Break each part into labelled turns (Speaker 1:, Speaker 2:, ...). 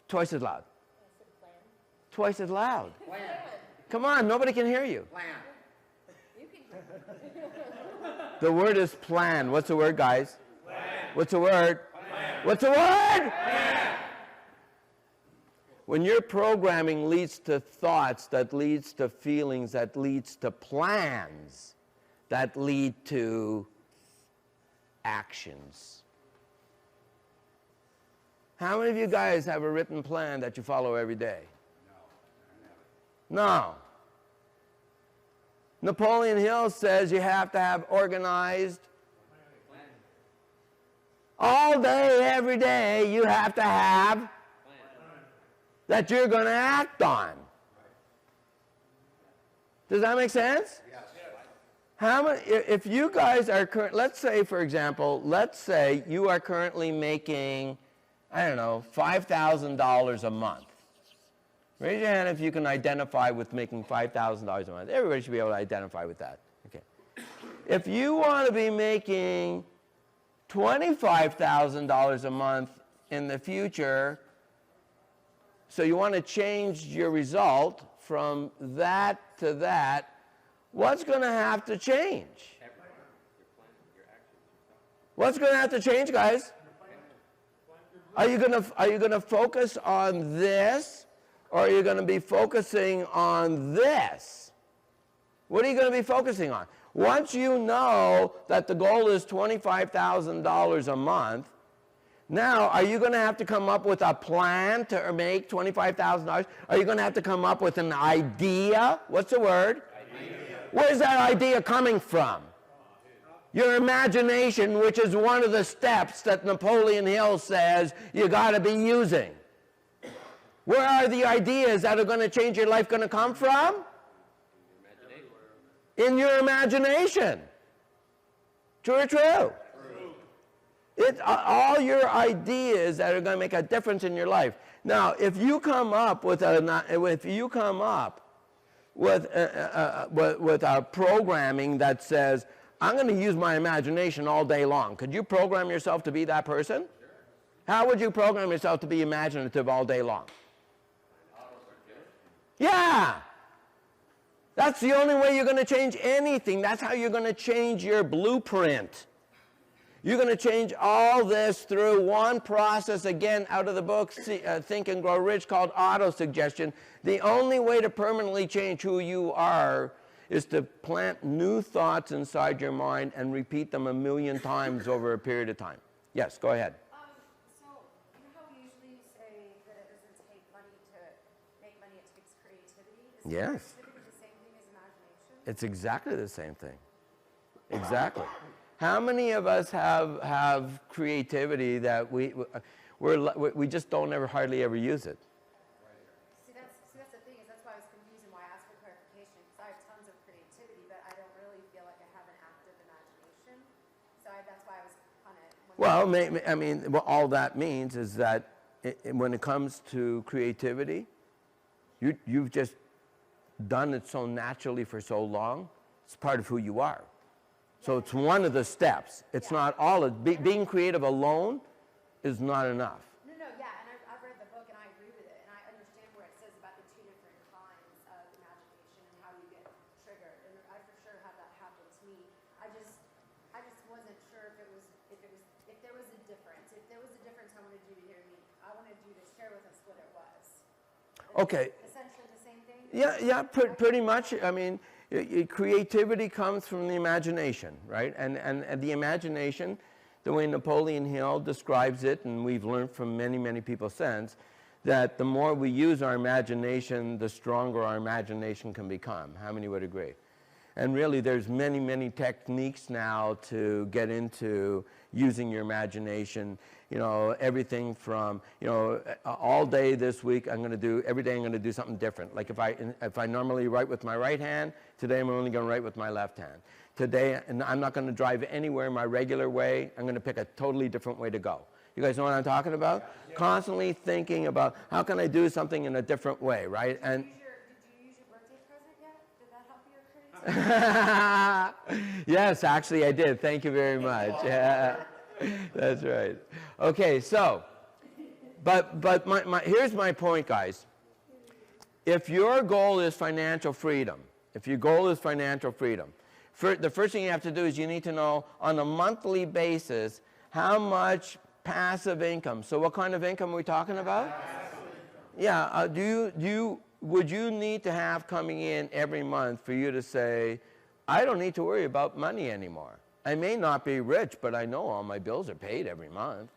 Speaker 1: Twice as loud.
Speaker 2: Plan.
Speaker 1: Twice as loud.
Speaker 3: Plan.
Speaker 1: Come on, nobody can hear you.
Speaker 3: Plan.
Speaker 2: You can.
Speaker 1: The word is plan. What's the word, guys?
Speaker 3: Plan.
Speaker 1: What's the word?
Speaker 3: Plan.
Speaker 1: What's the word?
Speaker 3: Plan.
Speaker 1: When your programming leads to thoughts, that leads to feelings, that leads to plans, that lead to actions. How many of you guys have a written plan that you follow every day? No. Napoleon Hill says you have to have organized. All day, every day, you have to have that you're going to act on. Does that make sense?
Speaker 3: Yes.
Speaker 1: How many, if you guys are, let's say, for example, let's say you are currently making, I don't know, $5,000 a month. Raise your hand if you can identify with making $5,000 a month. Everybody should be able to identify with that. Okay. If you want to be making $25,000 a month in the future, so you want to change your result from that to that, what's going to have to change? What's going to have to change, guys? Are you going to focus on this, or are you going to be focusing on this? What are you going to be focusing on? Once you know that the goal is $25,000 a month, now, are you going to have to come up with a plan to make $25,000? Are you going to have to come up with an idea? What's the word? Idea. Where's that idea coming from? Your imagination, which is one of the steps that Napoleon Hill says you got to be using. Where are the ideas that are going to change your life going to come from? In your imagination. True or true? It's all your ideas that are going to make a difference in your life. Now, if you come up with a programming that says, I'm going to use my imagination all day long, could you program yourself to be that person? Sure. How would you program yourself to be imaginative all day long? Yeah. That's the only way you're going to change anything. That's how you're going to change your blueprint. You're going to change all this through one process, again, out of the book, Think and Grow Rich, called autosuggestion. The only way to permanently change who you are is to plant new thoughts inside your mind and repeat them 1,000,000 times over a period of time. Yes, go ahead.
Speaker 2: So, you know how we usually say that it doesn't take money to make money, it takes creativity? Is
Speaker 1: Yes.
Speaker 2: creativity the same thing as imagination?
Speaker 1: It's exactly the same thing. Exactly. How many of us have creativity that we just don't hardly ever use it?
Speaker 2: See, that's the thing, is that's why I was confused and why I asked for clarification, because I have tons of creativity, but I don't really feel like I have an active imagination. So that's why I was kind of...
Speaker 1: Well, I mean, all that means is that when it comes to creativity, you've just done it so naturally for so long, it's part of who you are. So it's one of the steps. It's not all of being creative alone is not enough.
Speaker 2: No, yeah, and I've read the book and I agree with it, and I understand where it says about the two different kinds of imagination and how you get triggered, and I for sure had that happen to me. I just wasn't sure if there was a difference. If there was a difference, I wanted you to hear me. I wanted you to share with us what it was.
Speaker 1: Okay.
Speaker 2: Essentially the same thing?
Speaker 1: Yeah, pretty much. I mean, creativity comes from the imagination, right? And the imagination, the way Napoleon Hill describes it, and we've learned from many, many people since, that the more we use our imagination, the stronger our imagination can become. How many would agree? And really, there's many, many techniques now to get into using your imagination. You know, everything from, you know, all day this week, every day I'm going to do something different. Like if I normally write with my right hand, today I'm only going to write with my left hand. Today, I'm not going to drive anywhere my regular way. I'm going to pick a totally different way to go. You guys know what I'm talking about? Yeah. Constantly thinking about how can I do something in a different way, right? And
Speaker 2: did you use your birthday present yet? Did that help your creativity?
Speaker 1: Yes, actually I did. Thank you very much. Yeah, that's right. Okay, so But here's my point, guys. If your goal is financial freedom, the first thing you have to do is you need to know on a monthly basis how much passive income. So what kind of income are we talking about? Yeah, would you need to have coming in every month for you to say, I don't need to worry about money anymore. I may not be rich, but I know all my bills are paid every month.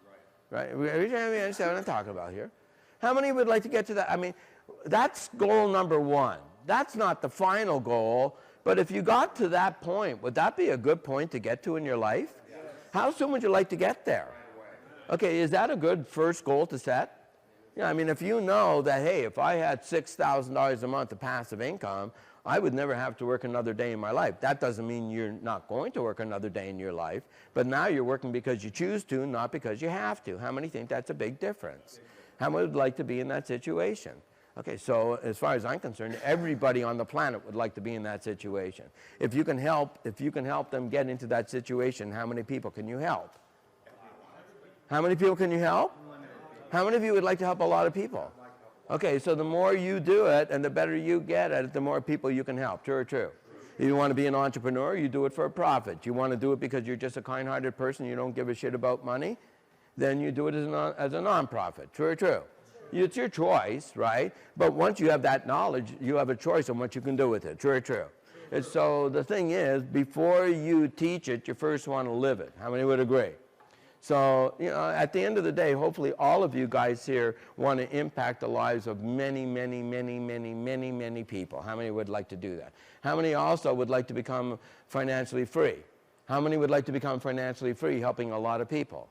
Speaker 1: Right? You understand what I'm talking about here? How many would like to get to that? I mean, that's goal number one. That's not the final goal, but if you got to that point, would that be a good point to get to in your life? Yes. How soon would you like to get there? Okay, is that a good first goal to set? Yeah, I mean, if you know that, hey, if I had $6,000 a month of passive income, I would never have to work another day in my life. That doesn't mean you're not going to work another day in your life, but now you're working because you choose to, not because you have to. How many think that's a big difference? How many would like to be in that situation? Okay, so as far as I'm concerned, everybody on the planet would like to be in that situation. If you can help them get into that situation, how many people can you help? How many people can you help? How many of you would like to help a lot of people? Okay, so the more you do it and the better you get at it, the more people you can help. True or true? If you want to be an entrepreneur, you do it for a profit. You want to do it because you're just a kind-hearted person, you don't give a shit about money, then you do it as a non-profit. True or true? It's your choice, right? But once you have that knowledge, you have a choice on what you can do with it. True or true? And so the thing is, before you teach it, you first want to live it. How many would agree? So, you know, at the end of the day, hopefully all of you guys here want to impact the lives of many, many, many, many, many, many people. How many would like to do that? How many also would like to become financially free? How many would like to become financially free helping a lot of people?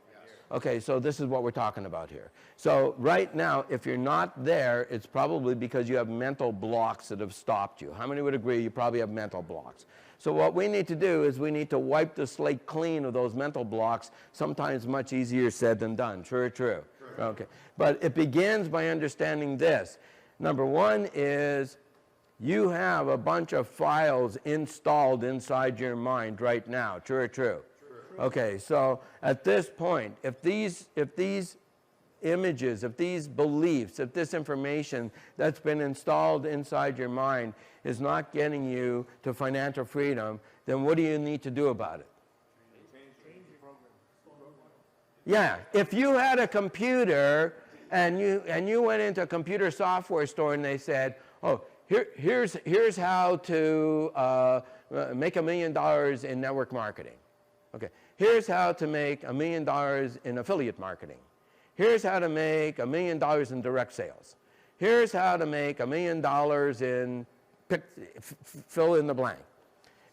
Speaker 1: Okay, so this is what we're talking about here. So right now, if you're not there, it's probably because you have mental blocks that have stopped you. How many would agree you probably have mental blocks? So what we need to do is we need to wipe the slate clean of those mental blocks, sometimes much easier said than done. True or true? True. Okay. But it begins by understanding this. Number one is you have a bunch of files installed inside your mind right now. True or true? Okay, so at this point, if these images, if these beliefs, if this information that's been installed inside your mind is not getting you to financial freedom, then what do you need to do about it? Yeah, if you had a computer and you went into a computer software store and they said, oh, here's how to make $1 million in network marketing. Okay, here's how to make $1 million in affiliate marketing. Here's how to make $1 million in direct sales. Here's how to make $1 million in fill in the blank.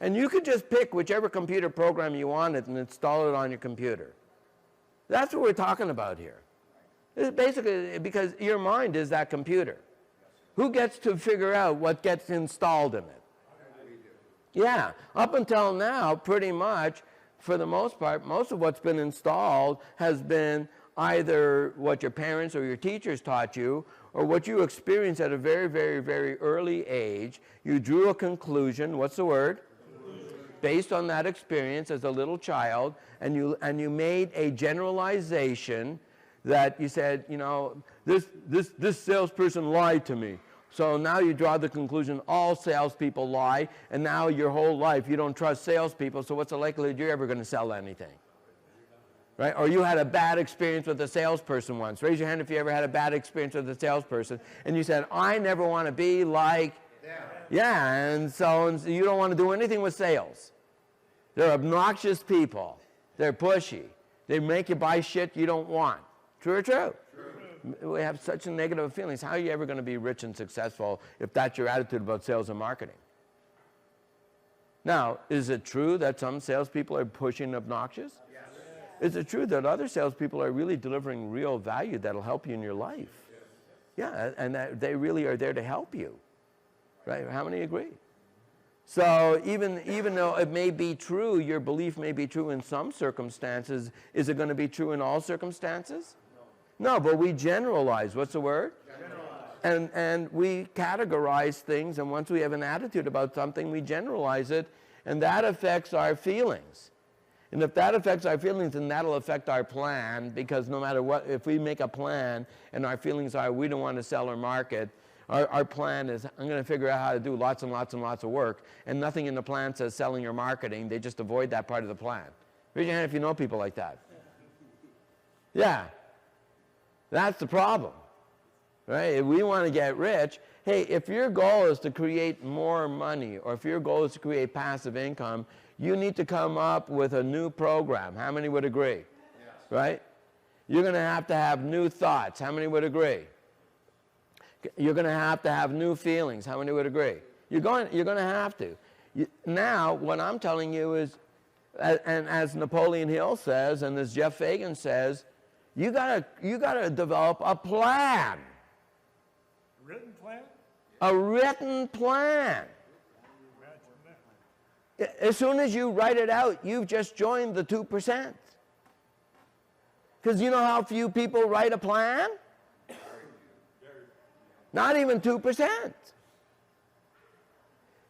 Speaker 1: And you could just pick whichever computer program you wanted and install it on your computer. That's what we're talking about here. It's basically because your mind is that computer. Who gets to figure out what gets installed in it? Yeah, up until now, pretty much, for the most part, most of what's been installed has been either what your parents or your teachers taught you or what you experienced at a very, very, very early age. You drew a conclusion, what's the word? Based on that experience as a little child, and you made a generalization that you said, you know, this salesperson lied to me. So now you draw the conclusion all salespeople lie, and now your whole life you don't trust salespeople, so what's the likelihood you're ever going to sell anything? Right? Or you had a bad experience with a salesperson once. Raise your hand if you ever had a bad experience with a salesperson, and you said, I never want to be like, yeah, and so you don't want to do anything with sales. They're obnoxious people. They're pushy. They make you buy shit you don't want. True or true? We have such negative feelings. How are you ever going to be rich and successful if that's your attitude about sales and marketing? Now, is it true that some salespeople are pushy and obnoxious? Yes. Is it true that other salespeople are really delivering real value that'll help you in your life? Yes. Yeah, and that they really are there to help you. Right? How many agree? So even though it may be true, your belief may be true in some circumstances, is it going to be true in all circumstances? No, but we generalize. What's the word? Generalize. And we categorize things, and once we have an attitude about something, we generalize it, and that affects our feelings. And if that affects our feelings, then that'll affect our plan, because no matter what, if we make a plan and our feelings are we don't want to sell or market, our plan is I'm going to figure out how to do lots and lots and lots of work, and nothing in the plan says selling or marketing. They just avoid that part of the plan. Raise your hand if you know people like that. Yeah. That's the problem. Right? If we want to get rich, hey, if your goal is to create more money, or if your goal is to create passive income, you need to come up with a new program. How many would agree? Yes. Right? You're going to have new thoughts. How many would agree? You're going to have new feelings. How many would agree? You're going to have to. Now, what I'm telling you is, and as Napoleon Hill says, and as Jeff Fagan says, you gotta develop a plan.
Speaker 3: A written plan?
Speaker 1: A written plan. As soon as you write it out, you've just joined the 2%. Because you know how few people write a plan? Not even 2%.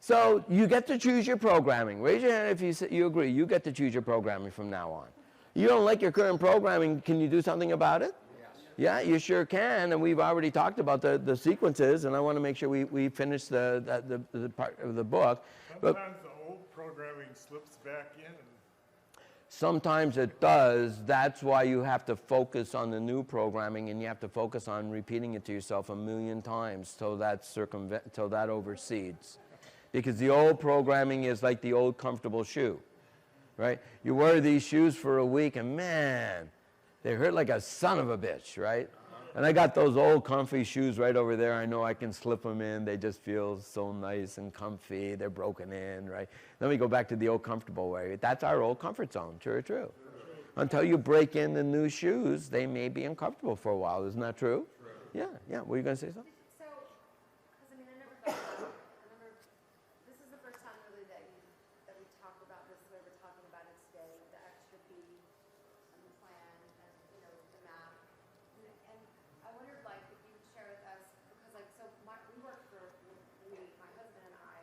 Speaker 1: So you get to choose your programming. Raise your hand if you agree. You get to choose your programming from now on. You don't like your current programming, can you do something about it? Yes. Yeah, you sure can, and we've already talked about the sequences, and I want to make sure we finish the part of the book.
Speaker 3: Sometimes the old programming slips back in.
Speaker 1: Sometimes it does. That's why you have to focus on the new programming, and you have to focus on repeating it to yourself a million times till that overseeds. Because the old programming is like the old comfortable shoe, right? You wear these shoes for a week, and man, they hurt like a son of a bitch, right? And I got those old comfy shoes right over there. I know I can slip them in. They just feel so nice and comfy. They're broken in, right? Then we go back to the old comfortable way. That's our old comfort zone, true or true? Until you break in the new shoes, they may be uncomfortable for a while. Isn't that true? Yeah, yeah. Were you going to say something?
Speaker 2: So, because I mean, I never thought about it. I remember this is the first time really that we talked about this, the way we're talking about it today, the extra P and the plan and, you know, the math. And I wondered, like, if you would share with us, because, like, so we work for, my husband and I,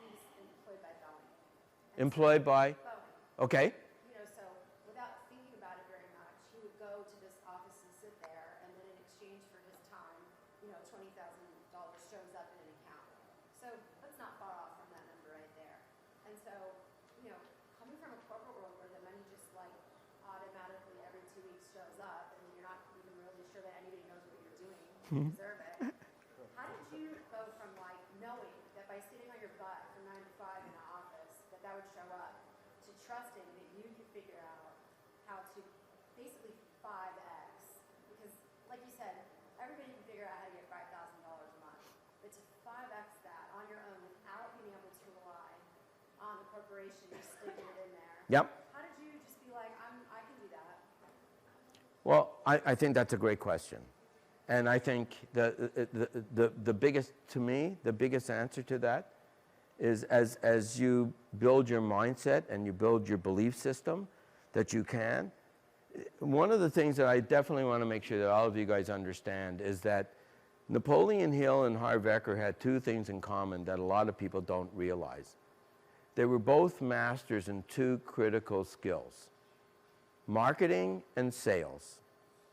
Speaker 2: he's employed by Boeing.
Speaker 1: Employed by?
Speaker 2: Boeing.
Speaker 1: Okay.
Speaker 2: You know, so without thinking about it very much, he would go to this office and sit there, and then in exchange for his time, you know, $20,000 shows up in an account. So that's not far off from that number right there. And so, you know, coming from a corporate world where the money just like automatically every 2 weeks shows up, and you're not even really sure that anybody knows what you're doing to deserve it. How did you go from like knowing that by sitting on your butt from 9 to 5 in an office that would show up, to trusting that you could figure out how to basically 5x? Because, like you said, everybody can figure out how to get $5,000 a month. But to 5x that on your own without being able to rely on the corporation just sticking it in there.
Speaker 1: Yep.
Speaker 2: How did you just be like, I can do that?
Speaker 1: Well, I think that's a great question. And I think the biggest, to me, the biggest answer to that is as you build your mindset and you build your belief system that you can. One of the things that I definitely want to make sure that all of you guys understand is that Napoleon Hill and Harv Eker had two things in common that a lot of people don't realize. They were both masters in two critical skills: marketing and sales.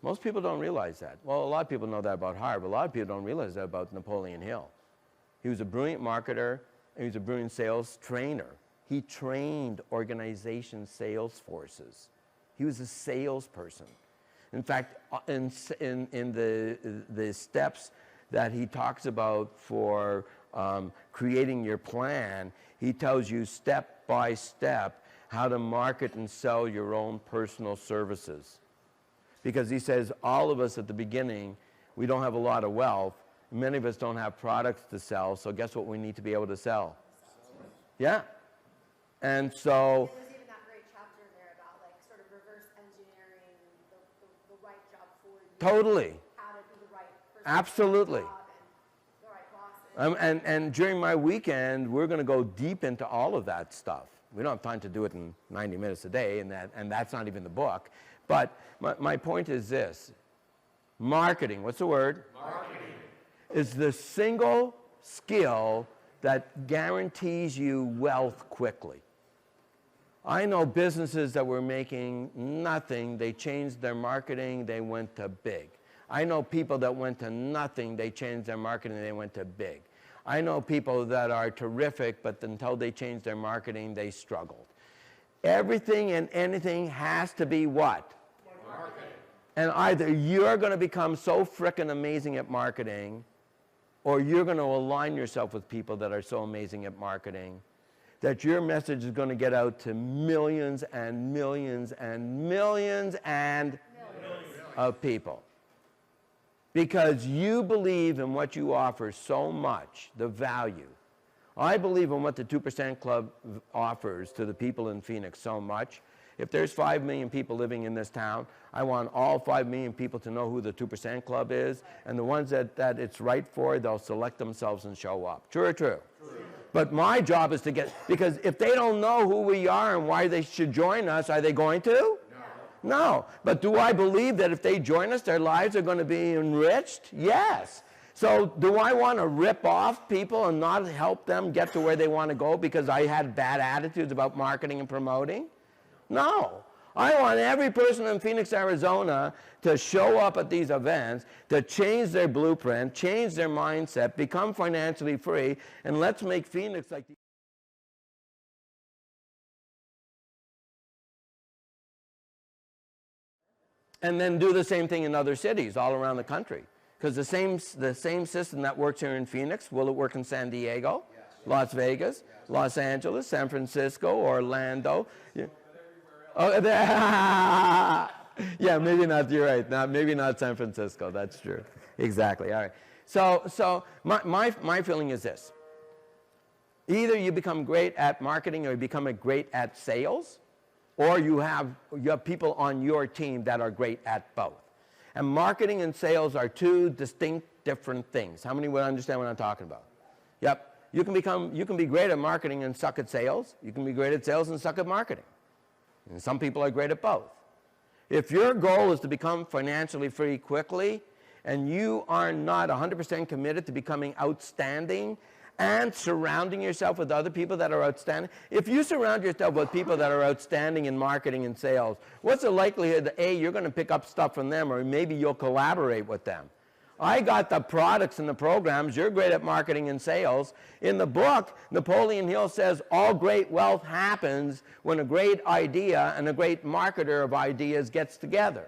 Speaker 1: Most people don't realize that. Well, a lot of people know that about Harv, but a lot of people don't realize that about Napoleon Hill. He was a brilliant marketer, and he was a brilliant sales trainer. He trained organization sales forces. He was a salesperson. In fact, in the steps that he talks about for creating your plan, he tells you step by step how to market and sell your own personal services. Because he says all of us at the beginning, we don't have a lot of wealth. Many of us don't have products to sell, so guess what we need to be able to sell? Yeah. And so...
Speaker 2: There's even that great chapter there about like sort of reverse engineering the right job for you.
Speaker 1: Totally.
Speaker 2: How to be the right person.
Speaker 1: Absolutely.
Speaker 2: The right bosses.
Speaker 1: And during my weekend, we're going to go deep into all of that stuff. We don't have time to do it in 90 minutes a day, and that's not even the book. But my point is this. Marketing, what's the word? Marketing. Is the single skill that guarantees you wealth quickly. I know businesses that were making nothing, they changed their marketing, they went to big. I know people that went to nothing, they changed their marketing, they went to big. I know people that are terrific, but until they changed their marketing, they struggled. Everything and anything has to be what? Marketing. And either you're going to become so frickin' amazing at marketing, or you're going to align yourself with people that are so amazing at marketing that your message is going to get out to millions and millions and millions and of people. Because you believe in what you offer so much, the value. I believe in what the 2% Club offers to the people in Phoenix so much. If there's 5 million people living in this town, I want all 5 million people to know who the 2% Club is, and the ones that it's right for, they'll select themselves and show up. True or true? True. But my job is to get, because if they don't know who we are and why they should join us, are they going to? No. But do I believe that if they join us, their lives are going to be enriched? Yes. So do I want to rip off people and not help them get to where they want to go because I had bad attitudes about marketing and promoting? No. I want every person in Phoenix, Arizona to show up at these events, to change their blueprint, change their mindset, become financially free, and let's make Phoenix like the and then do the same thing in other cities all around the country. Because the same system that works here in Phoenix, will it work in San Diego, yes. Las Vegas, yes. Los Angeles, San Francisco, Orlando? Yeah. Oh, yeah, maybe not, you're right. Maybe not San Francisco, that's true. Exactly, all right. So my feeling is this. Either you become great at marketing or you become great at sales, or you have people on your team that are great at both. And marketing and sales are two distinct different things. How many would understand what I'm talking about? Yep. You can be great at marketing and suck at sales. You can be great at sales and suck at marketing. And some people are great at both. If your goal is to become financially free quickly, and you are not 100% committed to becoming outstanding and surrounding yourself with other people that are outstanding, if you surround yourself with people that are outstanding in marketing and sales, what's the likelihood that A, you're going to pick up stuff from them, or maybe you'll collaborate with them? I got the products and the programs. You're great at marketing and sales. In the book, Napoleon Hill says all great wealth happens when a great idea and a great marketer of ideas gets together.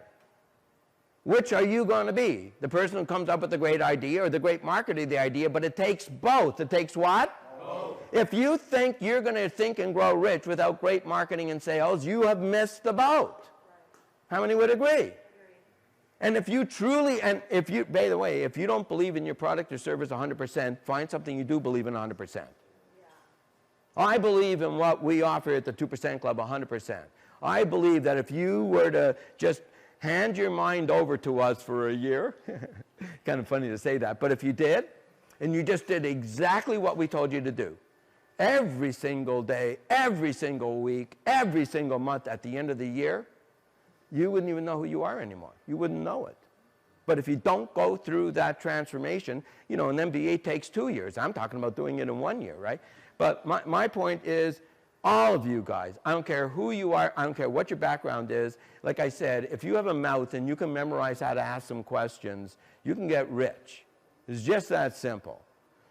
Speaker 1: Which are you going to be? The person who comes up with the great idea or the great marketer of the idea? But it takes both. It takes what? Both. If you think you're going to think and grow rich without great marketing and sales, you have missed the boat. How many would agree? And if you truly, and if you, by the way, if you don't believe in your product or service 100%, find something you do believe in 100%. Yeah. I believe in what we offer at the 2% Club 100%. I believe that if you were to just hand your mind over to us for a year, kind of funny to say that, but if you did, and you just did exactly what we told you to do, every single day, every single week, every single month at the end of the year, you wouldn't even know who you are anymore. You wouldn't know it. But if you don't go through that transformation, you know, an MBA takes 2 years. I'm talking about doing it in 1 year, right? But my point is, all of you guys, I don't care who you are, I don't care what your background is, like I said, if you have a mouth and you can memorize how to ask some questions, you can get rich. It's just that simple.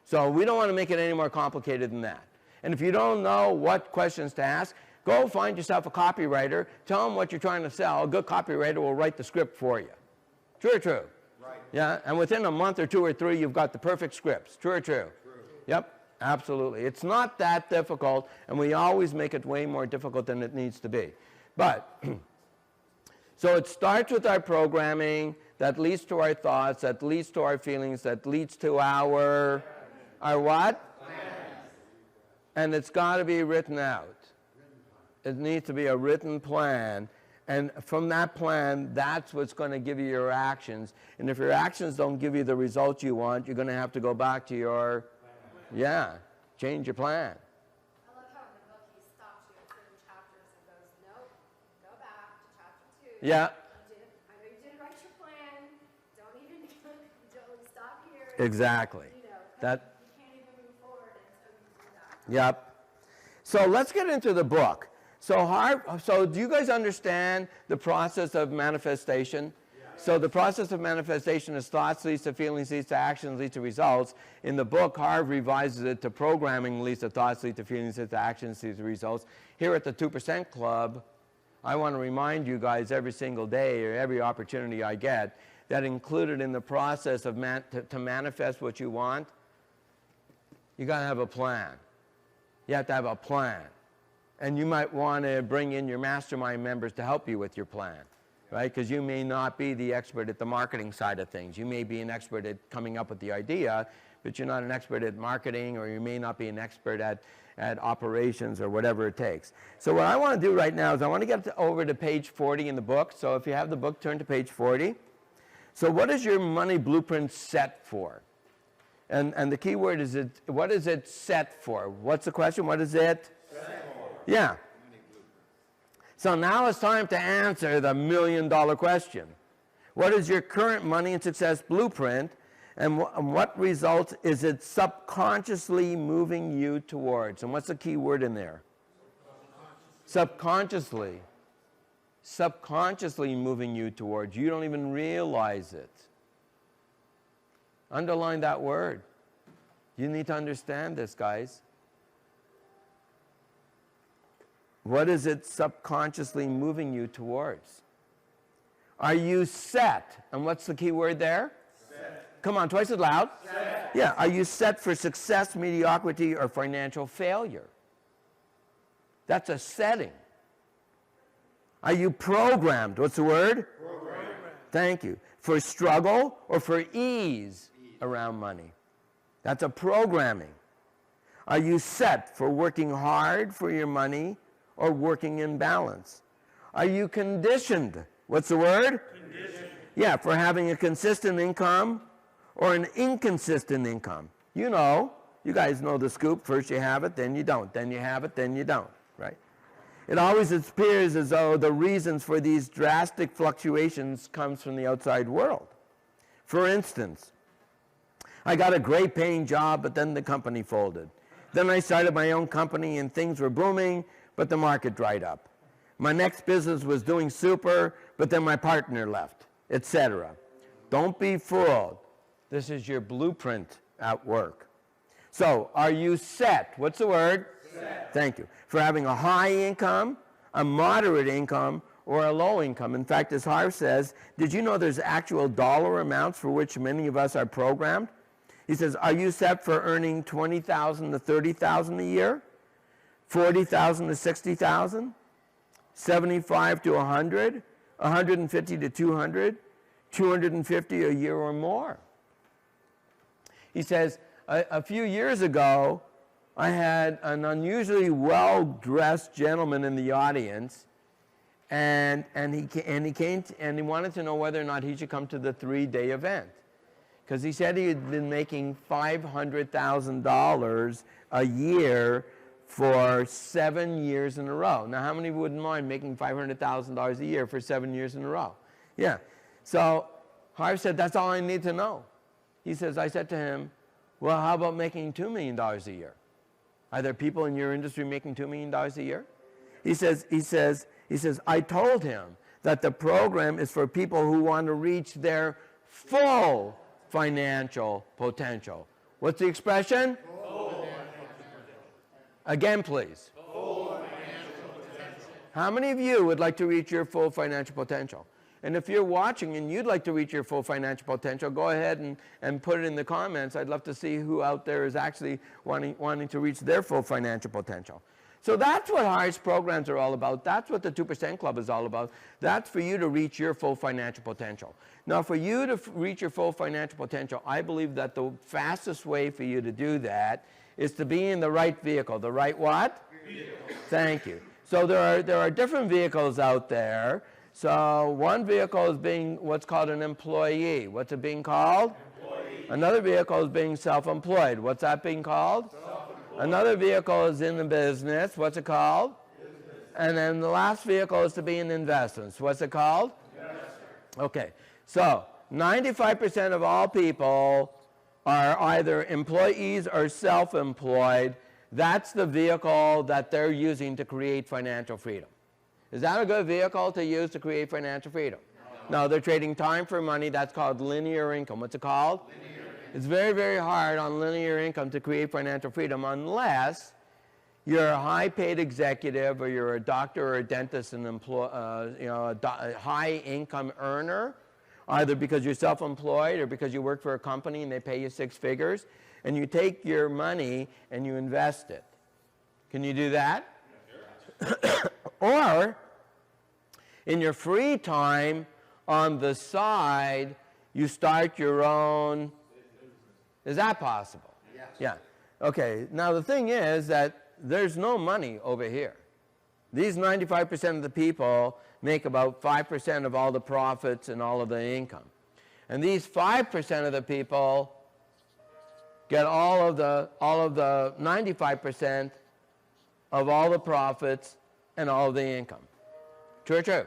Speaker 1: So we don't want to make it any more complicated than that. And if you don't know what questions to ask, go find yourself a copywriter, tell them what you're trying to sell. A good copywriter will write the script for you. True or true? Right. Yeah, and within a month or 2 or 3, you've got the perfect scripts. True or true? True. Yep, absolutely. It's not that difficult, and we always make it way more difficult than it needs to be. But, so it starts with our programming, that leads to our thoughts, that leads to our feelings, that leads to our what? Plans. And it's got to be written out. It needs to be a written plan, and from that plan, that's what's going to give you your actions. And if your actions don't give you the results you want, you're going to have to go back to your, change your plan.
Speaker 2: I love how in the book he stops you at certain chapters and goes, nope, go back to chapter 2.
Speaker 1: Yeah.
Speaker 2: I know you didn't write your plan. Don't even stop here.
Speaker 1: Exactly.
Speaker 2: You know,
Speaker 1: that.
Speaker 2: You can't even move forward until you do that.
Speaker 1: Yep. So let's get into the book. So do you guys understand the process of manifestation? So the process of manifestation is thoughts leads to feelings, leads to actions, leads to results. In the book, Harv revises it to programming leads to thoughts, leads to feelings, leads to actions, leads to results. Here at the 2% Club, I want to remind you guys every single day or every opportunity I get that included in the process of to manifest what you want, you got to have a plan. You have to have a plan. And you might want to bring in your mastermind members to help you with your plan. Right? Because you may not be the expert at the marketing side of things. You may be an expert at coming up with the idea, but you're not an expert at marketing, or you may not be an expert at operations or whatever it takes. So what I want to do right now is I want to get over to page 40 in the book. So if you have the book, turn to page 40. So what is your money blueprint set for? And the key word is, what is it set for? What's the question? What is it? Set for. Yeah. So now it's time to answer the million-dollar question. What is your current money and success blueprint, and what results is it subconsciously moving you towards? And what's the key word in there? Subconsciously. Subconsciously moving you towards. You don't even realize it. Underline that word. You need to understand this, guys. What is it subconsciously moving you towards? Are you set? And what's the key word there? Set. Come on, twice as loud. Set. Yeah. Are you set for success, mediocrity, or financial failure? That's a setting. Are you programmed? What's the word? Programmed. Thank you. For struggle or for ease around money? That's a programming. Are you set for working hard for your money or working in balance? Are you conditioned? What's the word? Conditioned. Yeah, for having a consistent income or an inconsistent income. You know, you guys know the scoop. First you have it, then you don't. Then you have it, then you don't, right? It always appears as though the reasons for these drastic fluctuations comes from the outside world. For instance, I got a great paying job, but then the company folded. Then I started my own company and things were booming, but the market dried up. My next business was doing super, but then my partner left, etc. Don't be fooled. This is your blueprint at work. So, are you set? What's the word? Set. Thank you. For having a high income, a moderate income, or a low income. In fact, as Harv says, did you know there's actual dollar amounts for which many of us are programmed? He says, are you set for earning $20,000 to $30,000 a year? $40,000 to $60,000? $75,000 to $100,000? $150,000 to $200,000? $250,000 a year or more? He says, a few years ago, I had an unusually well-dressed gentleman in the audience, and he came and he wanted to know whether or not he should come to the 3-day event. Because he said he had been making $500,000 a year for 7 years in a row. Now, how many wouldn't mind making $500,000 a year for 7 years in a row? Yeah. So Harv said, that's all I need to know. He says, I said to him, well, how about making $2 million a year? Are there people in your industry making $2 million a year? He says, I told him that the program is for people who want to reach their full financial potential. What's the expression? Full. Again, please. Full financial potential. How many of you would like to reach your full financial potential? And if you're watching and you'd like to reach your full financial potential, go ahead and put it in the comments. I'd love to see who out there is actually wanting to reach their full financial potential. So that's what Harv's programs are all about. That's what the 2% Club is all about. That's for you to reach your full financial potential. Now, for you to reach your full financial potential, I believe that the fastest way for you to do that is to be in the right vehicle. The right what? Vehicle. Thank you. So there are different vehicles out there. So one vehicle is being what's called an employee. What's it being called? Employee. Another vehicle is being self-employed. What's that being called? Another vehicle is in the business. What's it called? Business. And then the last vehicle is to be in investments. What's it called? Investor. Okay. So 95% of all people are either employees or self-employed. that's the vehicle that they're using to create financial freedom. Is that a good vehicle to use to create financial freedom? No, they're trading time for money. That's called linear income. What's it called? Linear. It's very, very hard on linear income to create financial freedom unless you're a high-paid executive, or you're a doctor or a dentist, and a high-income earner, either because you're self-employed or because you work for a company and they pay you 6 figures, and you take your money and you invest it. Can you do that? Or, in your free time, on the side, you start your own. Is that possible? Yes. Yeah. Okay. Now, the thing is that there's no money over here. These 95% of the people make about 5% of all the profits and all of the income. And these 5% of the people get all of the 95% of all the profits and all of the income. True or true?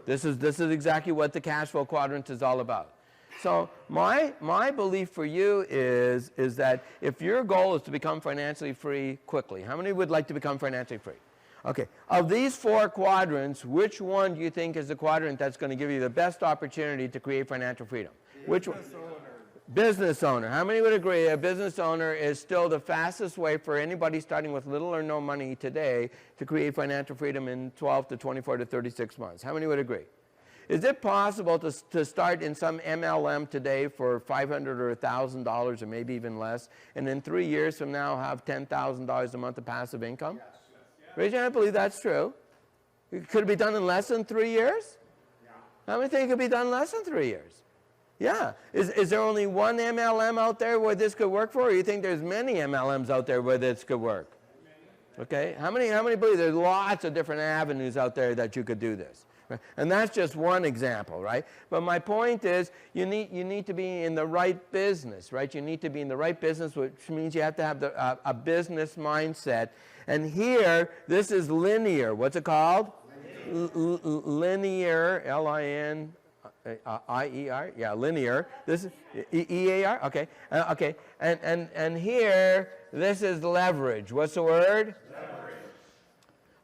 Speaker 1: This is exactly what the cash flow quadrant is all about. So my belief for you is that if your goal is to become financially free quickly, how many would like to become financially free? Okay, of these 4 quadrants, which one do you think is the quadrant that's going to give you the best opportunity to create financial freedom? Which one? Business owner. How many would agree a business owner is still the fastest way for anybody starting with little or no money today to create financial freedom in 12 to 24 to 36 months? How many would agree? Is it possible to start in some MLM today for $500 or $1,000 or maybe even less, and in 3 years from now have $10,000 a month of passive income? Yes. Raise your hand, I believe that's true. Could it be done in less than 3 years? Yeah. How many think it could be done in less than 3 years? Yeah. Is there only one MLM out there where this could work for, or you think there's many MLMs out there where this could work? Okay. How many believe there's lots of different avenues out there that you could do this? And that's just one example, right? But my point is, you need to be in the right business, right? You need to be in the right business, which means you have to have a business mindset. And here, this is linear. What's it called? Linear, L-I-N-I-E-R? Yeah, linear. This is E-A-R? Okay. Okay. And here, this is leverage. What's the word? Leverage.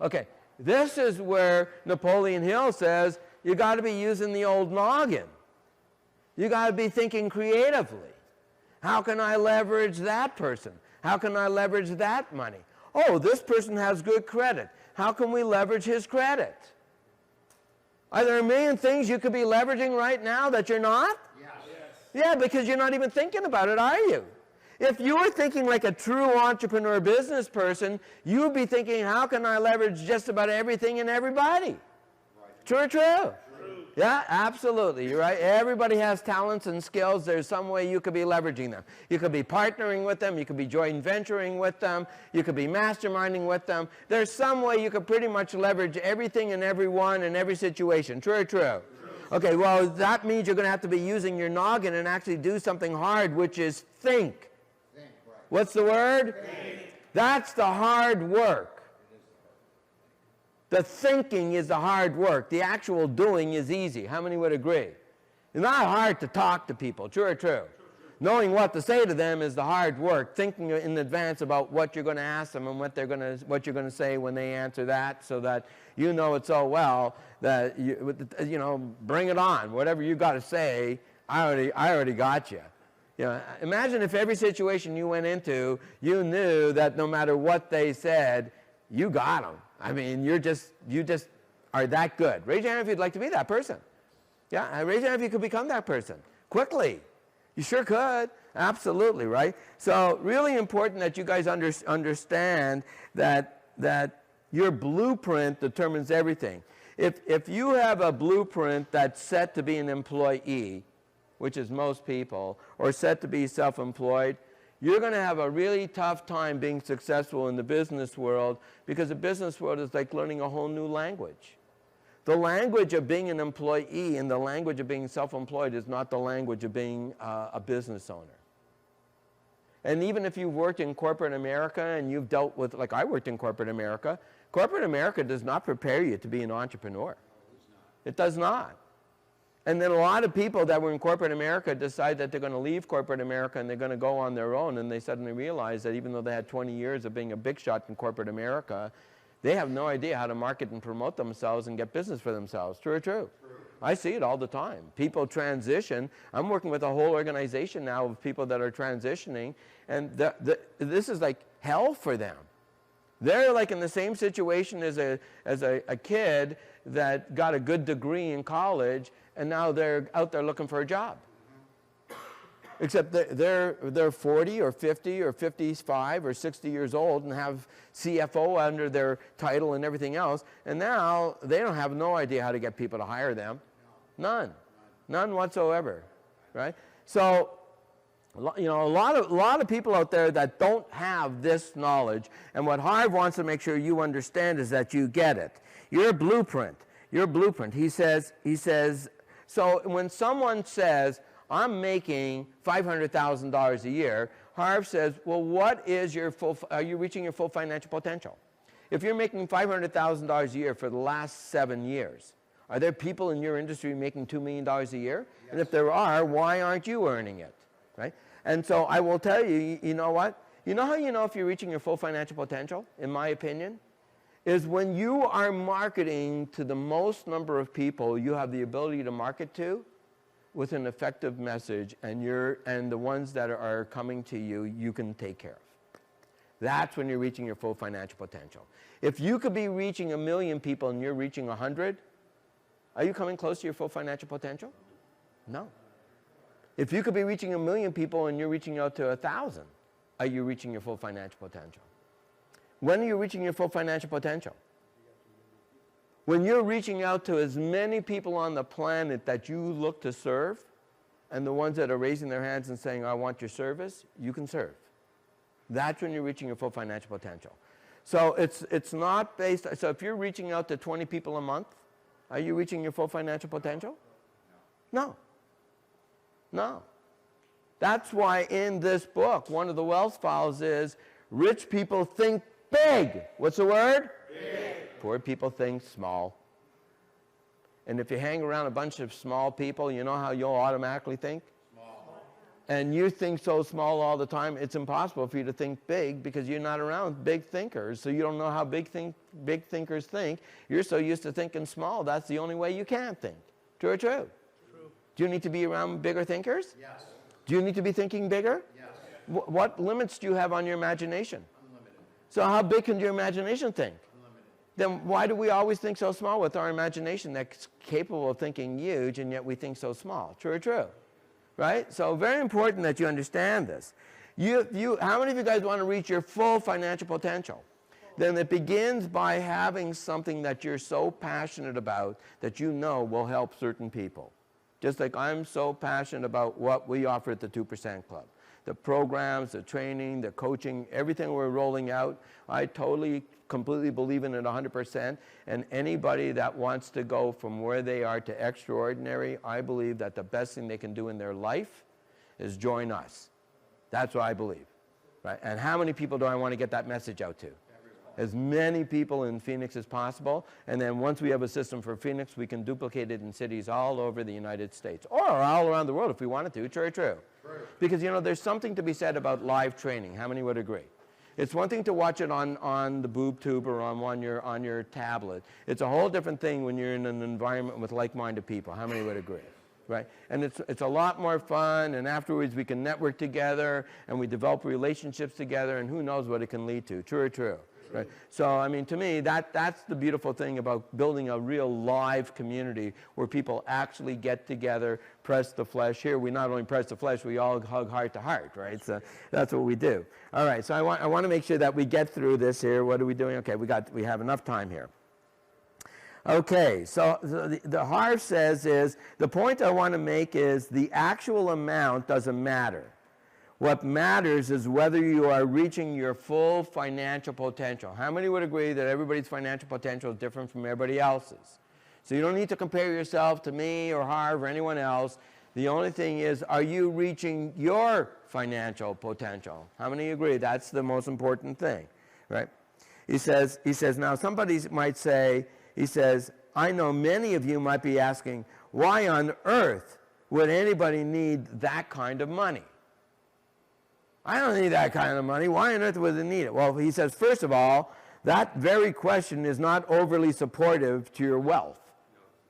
Speaker 1: Okay. This is where Napoleon Hill says you got to be using the old noggin. You got to be thinking creatively. How can I leverage that person? How can I leverage that money? Oh, this person has good credit. How can we leverage his credit? Are there a million things you could be leveraging right now that you're not? Yes. Yeah, because you're not even thinking about it, are you? If you were thinking like a true entrepreneur business person, you would be thinking, how can I leverage just about everything and everybody? Right. True or true? True. Yeah, absolutely. You're right. Everybody has talents and skills. There's some way you could be leveraging them. You could be partnering with them. You could be joint venturing with them. You could be masterminding with them. There's some way you could pretty much leverage everything and everyone in every situation. True or true? True. Okay, well, that means you're going to have to be using your noggin and actually do something hard, which is think. What's the word? Think. That's the hard work. The thinking is the hard work. The actual doing is easy. How many would agree? It's not hard to talk to people. True or true? Knowing what to say to them is the hard work. Thinking in advance about what you're going to ask them and what you're going to say when they answer that, so that you know it so well that bring it on. Whatever you got to say, I already got you. You know, imagine if every situation you went into, you knew that no matter what they said, you got them. I mean, you just are that good. Raise your hand if you'd like to be that person. Yeah, raise your hand if you could become that person quickly. You sure could. Absolutely, right? So really important that you guys understand that your blueprint determines everything. If you have a blueprint that's set to be an employee, which is most people, or set to be self-employed, you're going to have a really tough time being successful in the business world, because the business world is like learning a whole new language. The language of being an employee and the language of being self-employed is not the language of being a business owner. And even if you've worked in corporate America and you've dealt with, like I worked in corporate America does not prepare you to be an entrepreneur. It does not. And then a lot of people that were in corporate America decide that they're going to leave corporate America and they're going to go on their own, and they suddenly realize that even though they had 20 years of being a big shot in corporate America, they have no idea how to market and promote themselves and get business for themselves. True or true? True. I see it all the time. People transition. I'm working with a whole organization now of people that are transitioning, and this is like hell for them. They're like in the same situation as a kid that got a good degree in college, and now they're out there looking for a job. Except they're 40 or 50 or 55 or 60 years old and have CFO under their title and everything else, and now they don't have no idea how to get people to hire them. None whatsoever, right? So, you know, a lot of people out there that don't have this knowledge, and what Harv wants to make sure you understand is that you get it. Your blueprint. He says. So when someone says, I'm making $500,000 a year, Harv says, well, are you reaching your full financial potential? If you're making $500,000 a year for the last 7 years, are there people in your industry making $2 million a year? Yes. And if there are, why aren't you earning it, right? And so I will tell you, you know what? You know how you know if you're reaching your full financial potential, in my opinion? Is when you are marketing to the most number of people you have the ability to market to with an effective message, and the ones that are coming to you, you can take care of. That's when you're reaching your full financial potential. If you could be reaching 1 million people and you're reaching 100, are you coming close to your full financial potential? No. If you could be reaching 1 million people and you're reaching out to 1,000, are you reaching your full financial potential? When are you reaching your full financial potential? When you're reaching out to as many people on the planet that you look to serve, and the ones that are raising their hands and saying, I want your service, you can serve. That's when you're reaching your full financial potential. So it's not based, so if you're reaching out to 20 people a month, are you reaching your full financial potential? No. That's why in this book, one of the wealth files is, rich people think big. What's the word? Big. Poor people think small. And if you hang around a bunch of small people, you know how you'll automatically think? Small. And you think so small all the time, it's impossible for you to think big because you're not around big thinkers, so you don't know how big thinkers think. You're so used to thinking small, that's the only way you can think. True or true? True. Do you need to be around bigger thinkers? Yes. Do you need to be thinking bigger? Yes. What limits do you have on your imagination? Unlimited. So how big can your imagination think? Then why do we always think so small with our imagination that's capable of thinking huge, and yet we think so small? True or true? Right? So very important that you understand this. How many of you guys want to reach your full financial potential? Then it begins by having something that you're so passionate about that you know will help certain people. Just like I'm so passionate about what we offer at the 2% Club. The programs, the training, the coaching, everything we're rolling out, I totally, completely believe in it 100%. And anybody that wants to go from where they are to extraordinary, I believe that the best thing they can do in their life is join us. That's what I believe. Right? And how many people do I want to get that message out to? As many people in Phoenix as possible, and then once we have a system for Phoenix, we can duplicate it in cities all over the United States, or all around the world if we wanted to. True or true? True. Because, you know, there's something to be said about live training. How many would agree? It's one thing to watch it on the boob tube or on your tablet. It's a whole different thing when you're in an environment with like-minded people. How many would agree? Right? And it's a lot more fun, and afterwards we can network together, and we develop relationships together, and who knows what it can lead to. True or true? Right. So, I mean, to me, that's the beautiful thing about building a real live community where people actually get together, press the flesh. Here, we not only press the flesh, we all hug heart to heart, right? So that's what we do. All right, so I want to make sure that we get through this here. What are we doing? Okay, we have enough time here. Okay, so the Harv says is, the point I want to make is the actual amount doesn't matter. What matters is whether you are reaching your full financial potential. How many would agree that everybody's financial potential is different from everybody else's? So you don't need to compare yourself to me or Harv or anyone else. The only thing is, are you reaching your financial potential? How many agree? That's the most important thing, right? He says, now somebody might say, he says, I know many of you might be asking, why on earth would anybody need that kind of money? I don't need that kind of money. Why on earth would they need it? Well, he says, first of all, that very question is not overly supportive to your wealth.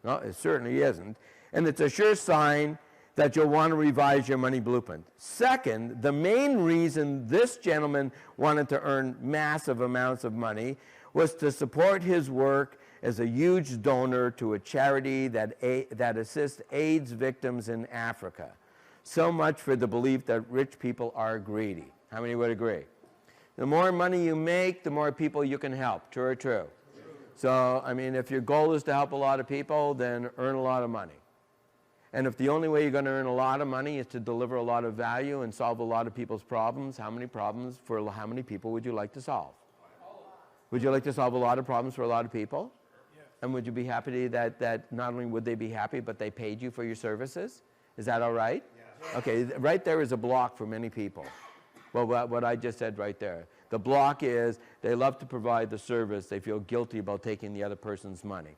Speaker 1: No, it certainly isn't. And it's a sure sign that you'll want to revise your money blueprint. Second, the main reason this gentleman wanted to earn massive amounts of money was to support his work as a huge donor to a charity that assists AIDS victims in Africa. So much for the belief that rich people are greedy. How many would agree? The more money you make, the more people you can help. True or true? So, I mean, if your goal is to help a lot of people, then earn a lot of money. And if the only way you're going to earn a lot of money is to deliver a lot of value and solve a lot of people's problems, how many problems for how many people would you like to solve? Would you like to solve a lot of problems for a lot of people? And would you be happy that not only would they be happy, but they paid you for your services? Is that all right? Okay, right there is a block for many people. Well, what I just said right there. The block is they love to provide the service. They feel guilty about taking the other person's money.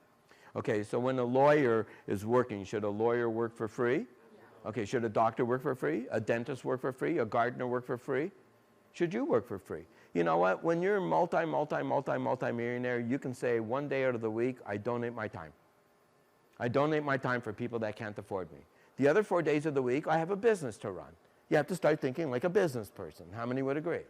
Speaker 1: Okay, so when a lawyer is working, should a lawyer work for free? Okay, should a doctor work for free? A dentist work for free? A gardener work for free? Should you work for free? You know what? When you're multi-millionaire, you can say one day out of the week, I donate my time. I donate my time for people that can't afford me. The other 4 days of the week, I have a business to run. You have to start thinking like a business person. How many would agree?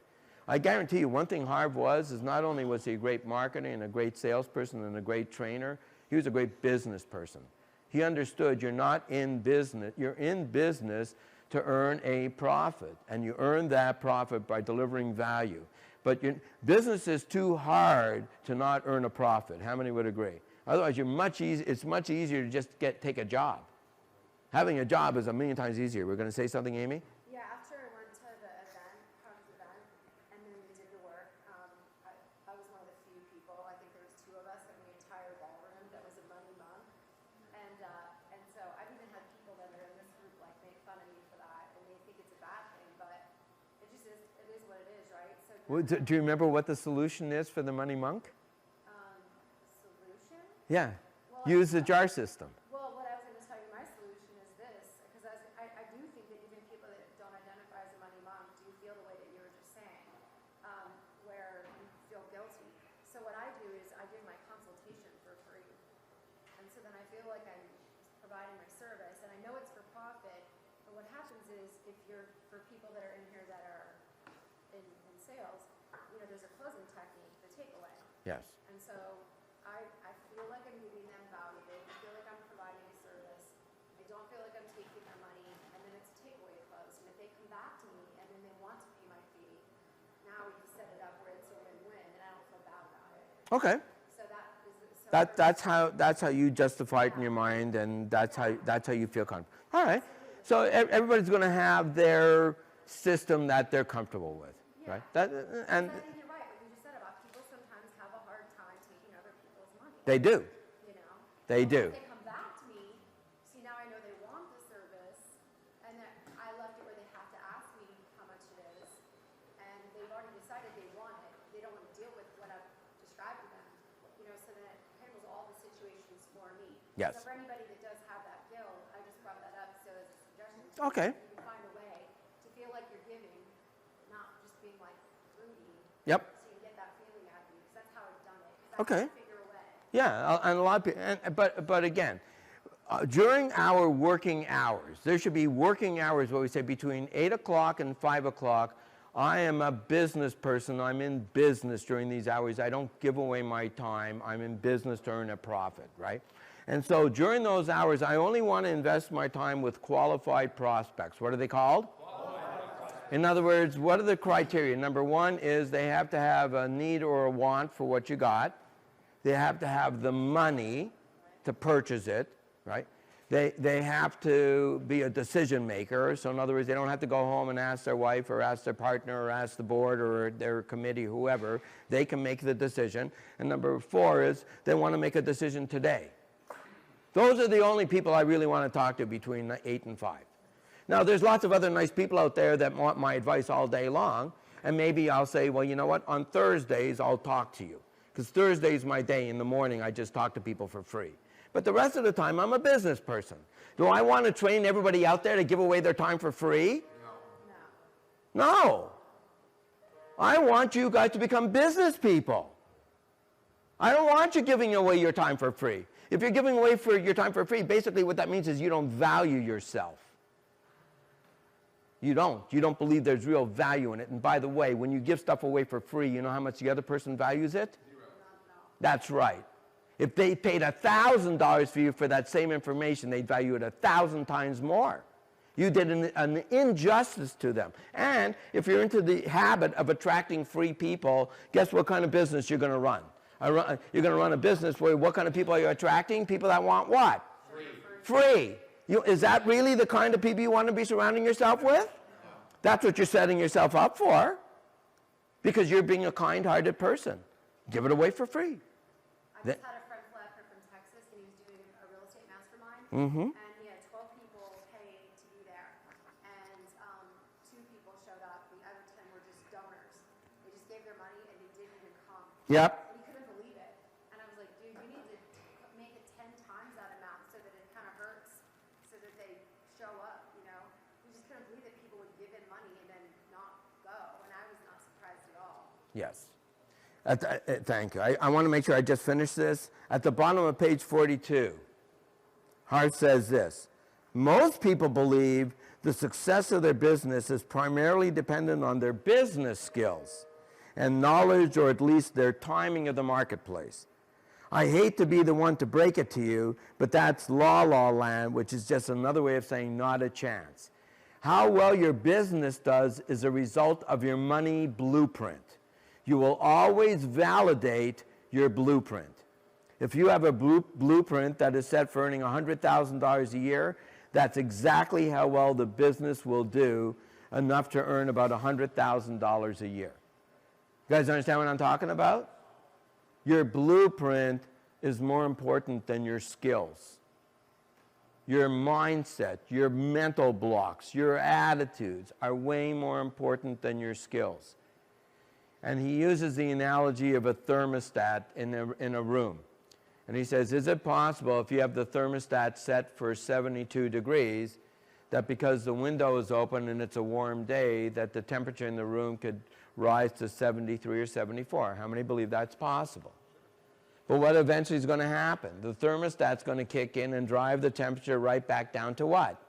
Speaker 1: I guarantee you one thing Harv is not only was he a great marketer and a great salesperson and a great trainer, he was a great business person. He understood you're not in business, you're in business to earn a profit, and you earn that profit by delivering value. But business is too hard to not earn a profit. How many would agree? Otherwise, it's much easier to just take a job. Having a job is a million times easier. We're going to say something, Amy?
Speaker 2: Yeah, after I went to the event, Harv's event, and then we did the work, I was one of the few people, I think there was 2 of us in the entire ballroom that was a money monk. And so I've even had people that are in this group like make fun of me for that, and they think it's a bad thing, but it just is, it is what it is, right? So
Speaker 1: Well, do you remember what the solution is for the money monk?
Speaker 2: solution?
Speaker 1: Yeah.
Speaker 2: Well,
Speaker 1: Use the jar system.
Speaker 2: Well, what I was going to tell you, my solution is this, because I do think that even people that don't identify as a money monk do feel the way that you were just saying, where you feel guilty. So what I do is I give my consultation for free. And so then I feel like I'm providing my service, and I know it's for profit, but what happens is if you're, for people that are in here that are in sales, you know, there's a closing technique, the takeaway.
Speaker 1: Yes.
Speaker 2: And so I feel like I'm giving them value. I feel like I'm providing a service. I don't feel like I'm taking their money, and then it's a takeaway close. And if they come back to me and then they want to pay my fee, now we can set it up where it's a win-win, and I don't feel bad about it.
Speaker 1: Okay.
Speaker 2: So
Speaker 1: That's how you justify it in your mind, and that's how you feel comfortable. All right. So everybody's going to have their system that they're comfortable with, right? And
Speaker 2: I think you're right. What you just said about people sometimes have a hard time taking other people's money.
Speaker 1: they do.
Speaker 2: You know.
Speaker 1: They do.
Speaker 2: If they come back to me, see now I know they want the service, and that I left it where they have to ask me how much it is, and they've already decided they want it. They don't want to deal with what I've described to them, you know. So then it handles all the situations for me.
Speaker 1: Yes.
Speaker 2: So for anybody that does have that guilt, I just brought that up so as a suggestion.
Speaker 1: Okay.
Speaker 2: You can find a way to feel like you're giving, not just being like greedy.
Speaker 1: Yep.
Speaker 2: So you get that feeling out of you, because that's how I've done it. 'Cause I
Speaker 1: Okay.
Speaker 2: can't figure a way.
Speaker 1: Yeah, and a lot of people. But again, during our working hours, there should be working hours where we say between 8 o'clock and 5 o'clock. I am a business person. I'm in business during these hours. I don't give away my time. I'm in business to earn a profit, right? And so during those hours, I only want to invest my time with qualified prospects. What are they called? In other words, what are the criteria? Number one is they have to have a need or a want for what you got. They have to have the money to purchase it, right? They have to be a decision maker. So in other words, they don't have to go home and ask their wife or ask their partner or ask the board or their committee, whoever. They can make the decision. And number 4 is they want to make a decision today. Those are the only people I really want to talk to between 8 and 5. Now, there's lots of other nice people out there that want my advice all day long, and maybe I'll say, well, you know what, on Thursdays I'll talk to you, because Thursday's my day. In the morning I just talk to people for free. But the rest of the time, I'm a business person. Do I want to train everybody out there to give away their time for free? No. I want you guys to become business people. I don't want you giving away your time for free. If you're giving away your time for free, basically what that means is you don't value yourself. You don't. You don't believe there's real value in it. And by the way, when you give stuff away for free, you know how much the other person values it? That's right. If they paid $1,000 for you for that same information, they'd value it 1,000 times more. You did an injustice to them. And if you're into the habit of attracting free people, guess what kind of business you're going to run? You're going to run a business where what kind of people are you attracting? People that want what? Free. Is that really the kind of people you want to be surrounding yourself with? That's what you're setting yourself up for, because you're being a kind-hearted person. Give it away for free.
Speaker 2: I just had a friend fly up here from Texas, and he was doing a real estate mastermind, and he had 12 people paying to be there, and 2 people showed up. The other 10 were just donors. They just gave their money, and they didn't even come.
Speaker 1: Yep.
Speaker 2: And he couldn't believe it. And I was like, dude, you need to make it 10 times that amount so that it kind of hurts, so that they show up, you know? We just couldn't believe that people would give in money and then not go, and I was not surprised at all.
Speaker 1: Yes. Thank you. I want to make sure I just finish this. At the bottom of page 42, Hart says this: most people believe the success of their business is primarily dependent on their business skills and knowledge, or at least their timing of the marketplace. I hate to be the one to break it to you, but that's la land, which is just another way of saying not a chance. How well your business does is a result of your money blueprint. You will always validate your blueprint. If you have a blueprint that is set for earning $100,000 a year, that's exactly how well the business will do, enough to earn about $100,000 a year. You guys understand what I'm talking about? Your blueprint is more important than your skills. Your mindset, your mental blocks, your attitudes are way more important than your skills. And he uses the analogy of a thermostat in a room. And he says, is it possible, if you have the thermostat set for 72 degrees, that because the window is open and it's a warm day, that the temperature in the room could rise to 73 or 74? How many believe that's possible? But what eventually is going to happen? The thermostat's going to kick in and drive the temperature right back down to what?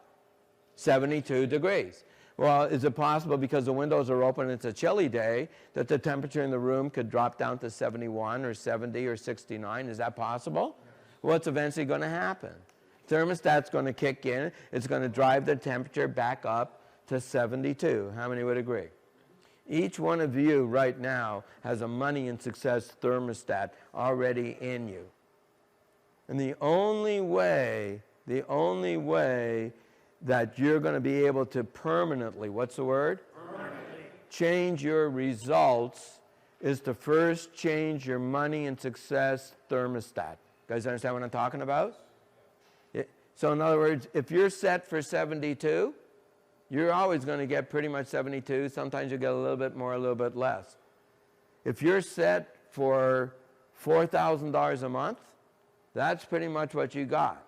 Speaker 1: 72 degrees. Well, is it possible, because the windows are open and it's a chilly day, that the temperature in the room could drop down to 71 or 70 or 69? Is that possible? What's eventually going to happen? Thermostat's going to kick in. It's going to drive the temperature back up to 72. How many would agree? Each one of you right now has a money and success thermostat already in you. And the only way that you're going to be able to permanently, what's the word? Permanently. Change your results is to first change your money and success thermostat. You guys understand what I'm talking about? So in other words, if you're set for 72, you're always going to get pretty much 72. Sometimes you get a little bit more, a little bit less. If you're set for $4,000 a month, that's pretty much what you got.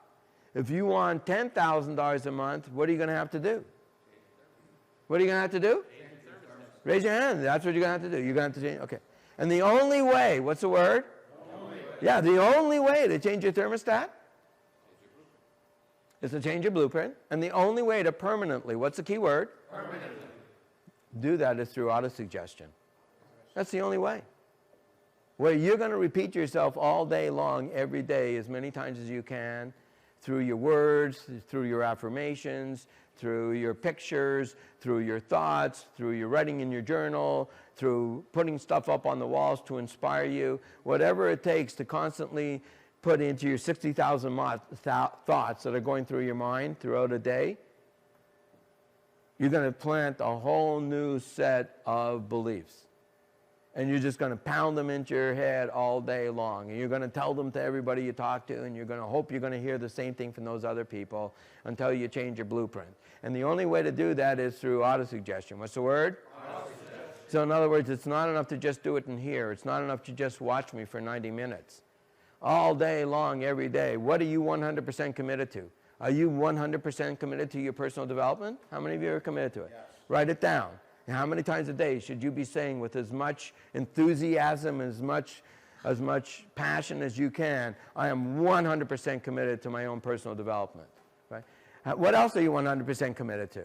Speaker 1: If you want $10,000 a month, what are you going to have to do? What are you going to have to do? Raise your hand. That's what you're going to have to do. You're going to have to change. Okay. And the only way, what's the word? Yeah, the only way to change your thermostat is to change your blueprint. And the only way to permanently, what's the key word? Permanently. Do that is through autosuggestion. That's the only way. Where you're going to repeat yourself all day long, every day, as many times as you can, through your words, through your affirmations, through your pictures, through your thoughts, through your writing in your journal, through putting stuff up on the walls to inspire you, whatever it takes to constantly put into your 60,000 thoughts that are going through your mind throughout a day, you're going to plant a whole new set of beliefs. And you're just going to pound them into your head all day long. And you're going to tell them to everybody you talk to, and you're going to hope you're going to hear the same thing from those other people until you change your blueprint. And the only way to do that is through autosuggestion. What's the word? So in other words, it's not enough to just do it in here. It's not enough to just watch me for 90 minutes. all day long, every day. What are you 100% committed to? Are you 100% committed to your personal development? How many of you are committed to it? Yes. Write it down. And how many times a day should you be saying with as much enthusiasm, as much passion as you can, I am 100% committed to my own personal development, right? What else are you 100% committed to?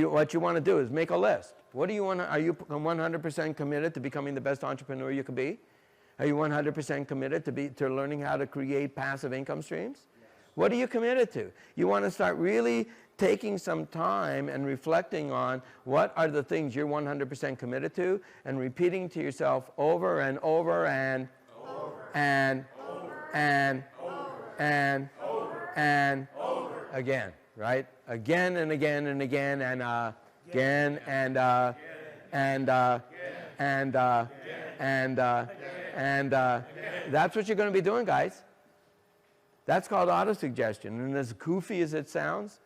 Speaker 1: What you want to do is make a list. What do you want? Are you 100% committed to becoming the best entrepreneur you can be? Are you 100% committed to learning how to create passive income streams? Yes. What are you committed to? You want to start really taking some time and reflecting on what are the things you're 100% committed to, and repeating to yourself over and over and again, right? Again and again and again and again and that's what you're going to be doing, guys. That's called autosuggestion. And as goofy as it sounds,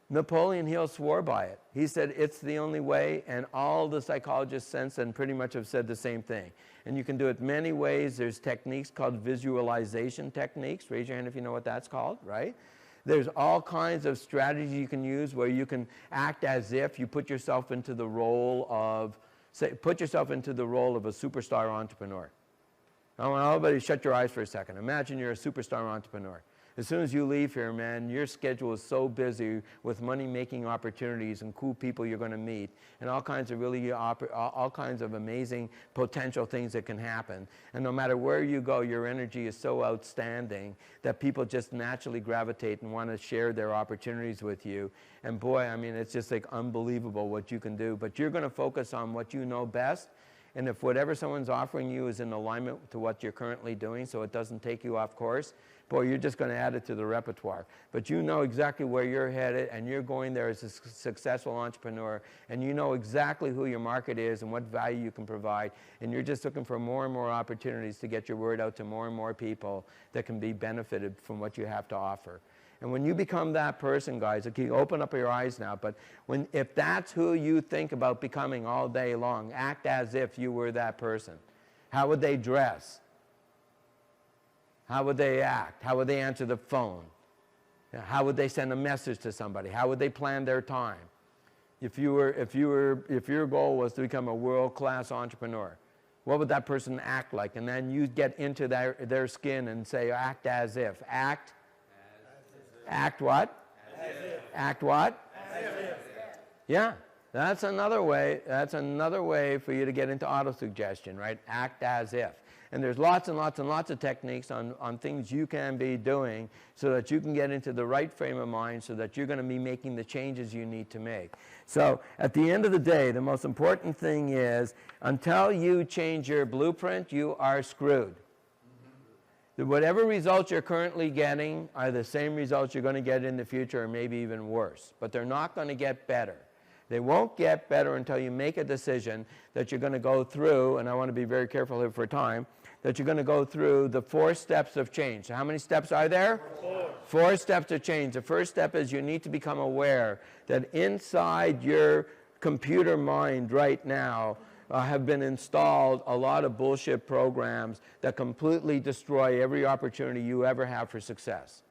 Speaker 1: Napoleon Hill swore by it. He said it's the only way, and all the psychologists since then pretty much have said the same thing. And you can do it many ways. There's techniques called visualization techniques. Raise your hand if you know what that's called, right? There's all kinds of strategies you can use where you can act as if you put yourself into the role of, put yourself into the role of a superstar entrepreneur. I want everybody to shut your eyes for a second. Imagine you're a superstar entrepreneur. As soon as you leave here, man, your schedule is so busy with money-making opportunities and cool people you're going to meet, and all kinds of all kinds of amazing potential things that can happen. And no matter where you go, your energy is so outstanding that people just naturally gravitate and want to share their opportunities with you. And boy, I mean, it's just like unbelievable what you can do. But you're going to focus on what you know best. And if whatever someone's offering you is in alignment to what you're currently doing, so it doesn't take you off course, boy, you're just going to add it to the repertoire. But you know exactly where you're headed, and you're going there as a successful entrepreneur, and you know exactly who your market is and what value you can provide, and you're just looking for more and more opportunities to get your word out to more and more people that can be benefited from what you have to offer. And when you become that person, guys, okay, open up your eyes now, but if that's who you think about becoming all day long, act as if you were that person. How would they dress? How would they act? How would they answer the phone? How would they send a message to somebody? How would they plan their time? If your goal was to become a world-class entrepreneur, what would that person act like? And then you get into their skin and say, act as if. Act what? As if. Act what? As if. Yeah, that's another way. That's another way for you to get into autosuggestion, right? Act as if. And there's lots and lots and lots of techniques on things you can be doing so that you can get into the right frame of mind so that you're going to be making the changes you need to make. So at the end of the day, the most important thing is until you change your blueprint, you are screwed. Whatever results you're currently getting are the same results you're going to get in the future, or maybe even worse. But they're not going to get better. They won't get better until you make a decision that you're going to go through, and I want to be very careful here for time, that you're going to go through the 4 steps of change. So how many steps are there? 4 steps of change. The first step is you need to become aware that inside your computer mind right now have been installed a lot of bullshit programs that completely destroy every opportunity you ever have for success.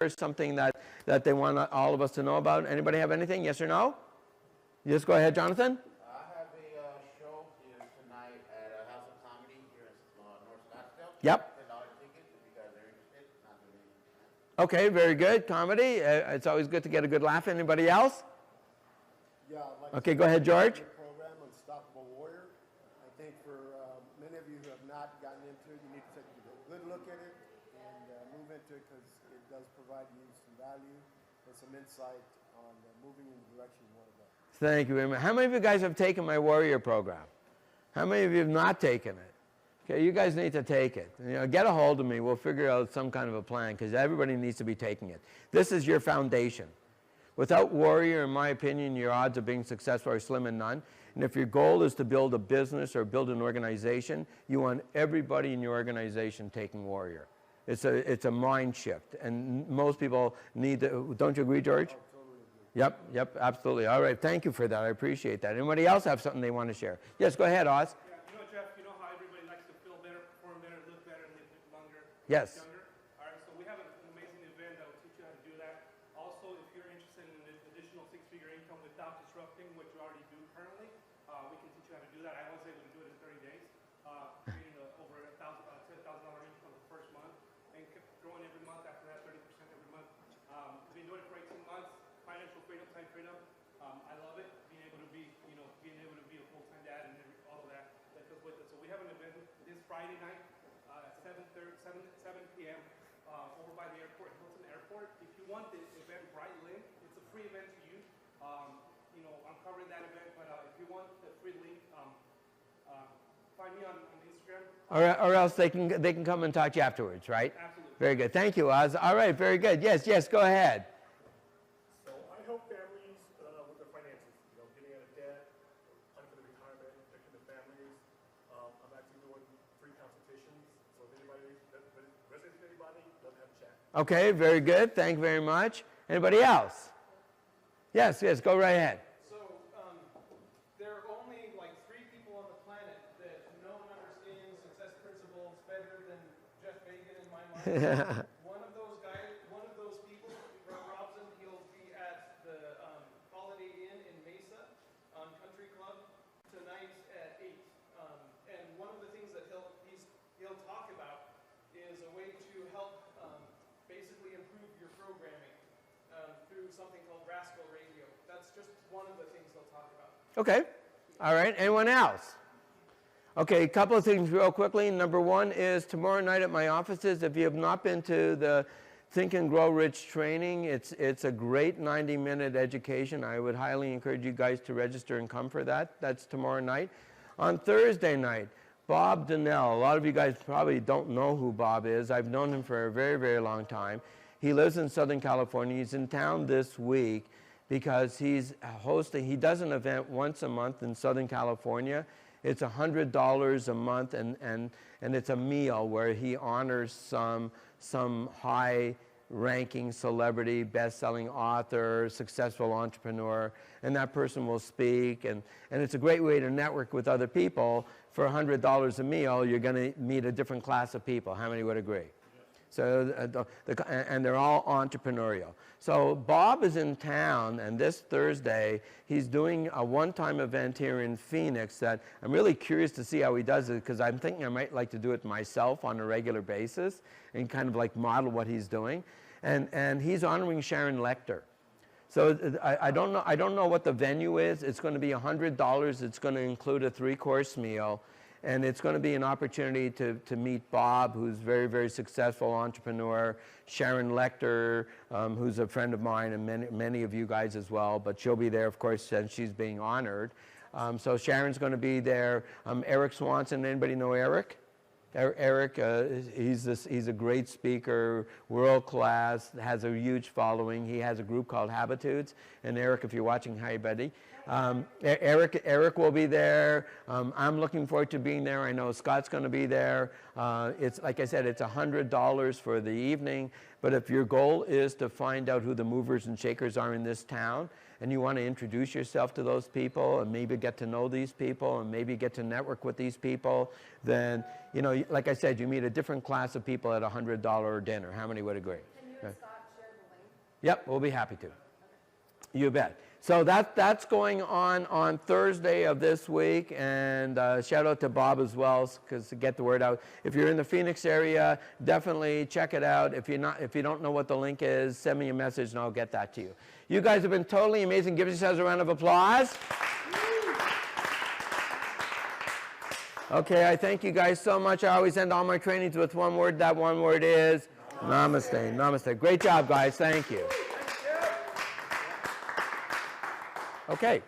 Speaker 1: something that they want all of us to know about? Anybody have anything? Yes or no? Yes, go ahead, Jonathan.
Speaker 4: I have a show here tonight at a House of Comedy here in North Scottsdale.
Speaker 1: Yep.
Speaker 4: $10 ticket if you guys are interested. Not doing anything.
Speaker 1: Okay, very good. Comedy. It's always good to get a good laugh. Anybody else?
Speaker 5: Yeah, I'd like
Speaker 1: Okay,
Speaker 5: to
Speaker 1: go ahead, George.
Speaker 5: your program, Unstoppable Warrior. I think for many of you who have not gotten into it, you need to take a good look at it and move into it because it does provide you some value and some insight on moving in the direction you want to go.
Speaker 1: Thank you very much. How many of you guys have taken my Warrior program? How many of you have not taken it? Okay, you guys need to take it. You know, get a hold of me. We'll figure out some kind of a plan because everybody needs to be taking it. This is your foundation. Without Warrior, in my opinion, your odds of being successful are slim and none. And if your goal is to build a business or build an organization, you want everybody in your organization taking Warrior. It's a mind shift. And most people need to, don't you agree, George? Yep, absolutely. All right, thank you for that. I appreciate that. Anybody else have something they want to share? Yes, go ahead, Oz.
Speaker 6: Yeah, you know, Jeff, you know how everybody likes to feel better, perform better, look better, live longer,
Speaker 1: Yes.
Speaker 6: younger? All right, so we have an amazing event that will teach you how to do that. Also, if you're interested in an additional six-figure income without disrupting what you already do currently, we can teach you how to do that. I was able to do it in 30 days, creating over $10,000 income the first month, and kept growing every month after that, 30% every month. Been doing it for 18 months. Financial freedom, time freedom. I love it. Being able to be, being able to be a full-time dad and all of that goes with it. So we have an event this Friday night at 7 p.m. Over by the airport, Hilton Airport. If you want the event bright lit, it's a free event to you. I'm covering that event, but if you want the free link, find me on Instagram.
Speaker 1: Or else they can come and talk to you afterwards, right?
Speaker 6: Absolutely.
Speaker 1: Very good. Thank you, Oz. All right, very good. Yes, go ahead.
Speaker 7: So I help families with their finances, getting out of debt, planning for the retirement, protecting the families. I'm actually doing free consultations. So if anybody resonates with anybody, love to have a chat.
Speaker 1: Okay, very good. Thank you very much. Anybody else? Yes, go right ahead.
Speaker 8: So, there are only like 3 people on the planet that know and understand success principles better than Jeff Fagan in my mind. One of those people, Rob Robson, he'll be at the Holiday Inn in Mesa Country Club tonight at 8. And one of the things that he'll talk about is a way to help basically improve your programming through something called Rascal Radio. That's just one of the things they'll talk about.
Speaker 1: Okay. All right. Anyone else? Okay, a couple of things real quickly. Number one is tomorrow night at my offices, if you have not been to the Think and Grow Rich training, it's a great 90-minute education. I would highly encourage you guys to register and come for that. That's tomorrow night. On Thursday night, Bob Donnell. A lot of you guys probably don't know who Bob is. I've known him for a very, very long time. He lives in Southern California. He's in town this week because he's hosting, he does an event once a month in Southern California. It's $100 a month, and it's a meal where he honors some high-ranking celebrity, best-selling author, successful entrepreneur, and that person will speak. And it's a great way to network with other people. For $100 a meal, you're going to meet a different class of people. How many would agree? So, and they're all entrepreneurial. So Bob is in town, and this Thursday, he's doing a one-time event here in Phoenix that I'm really curious to see how he does it, because I'm thinking I might like to do it myself on a regular basis and kind of like model what he's doing. And he's honoring Sharon Lechter. So I don't know what the venue is. It's going to be $100. It's going to include a 3-course meal. And it's going to be an opportunity to meet Bob, who's a very, very successful entrepreneur, Sharon Lechter, who's a friend of mine, and many of you guys as well. But she'll be there, of course, and she's being honored. So Sharon's going to be there. Eric Swanson, anybody know Eric? Eric, he's a great speaker, world class, has a huge following. He has a group called Habitudes. And Eric, if you're watching, hi, buddy. Eric will be there. I'm looking forward to being there. I know Scott's going to be there. It's like I said, it's $100 for the evening. But if your goal is to find out who the movers and shakers are in this town, and you want to introduce yourself to those people and maybe get to know these people and maybe get to network with these people, then, like I said, you meet a different class of people at a $100 dinner. How many would agree?
Speaker 2: Can you and Scott share
Speaker 1: Yep, we'll be happy to. You bet. So that's going on Thursday of this week, and shout out to Bob as well, because to get the word out. If you're in the Phoenix area, definitely check it out. If you don't know what the link is, send me a message and I'll get that to you. You guys have been totally amazing. Give yourselves a round of applause. Okay, I thank you guys so much. I always end all my trainings with one word. That one word is namaste. Namaste. Great job, guys. Thank you. Okay.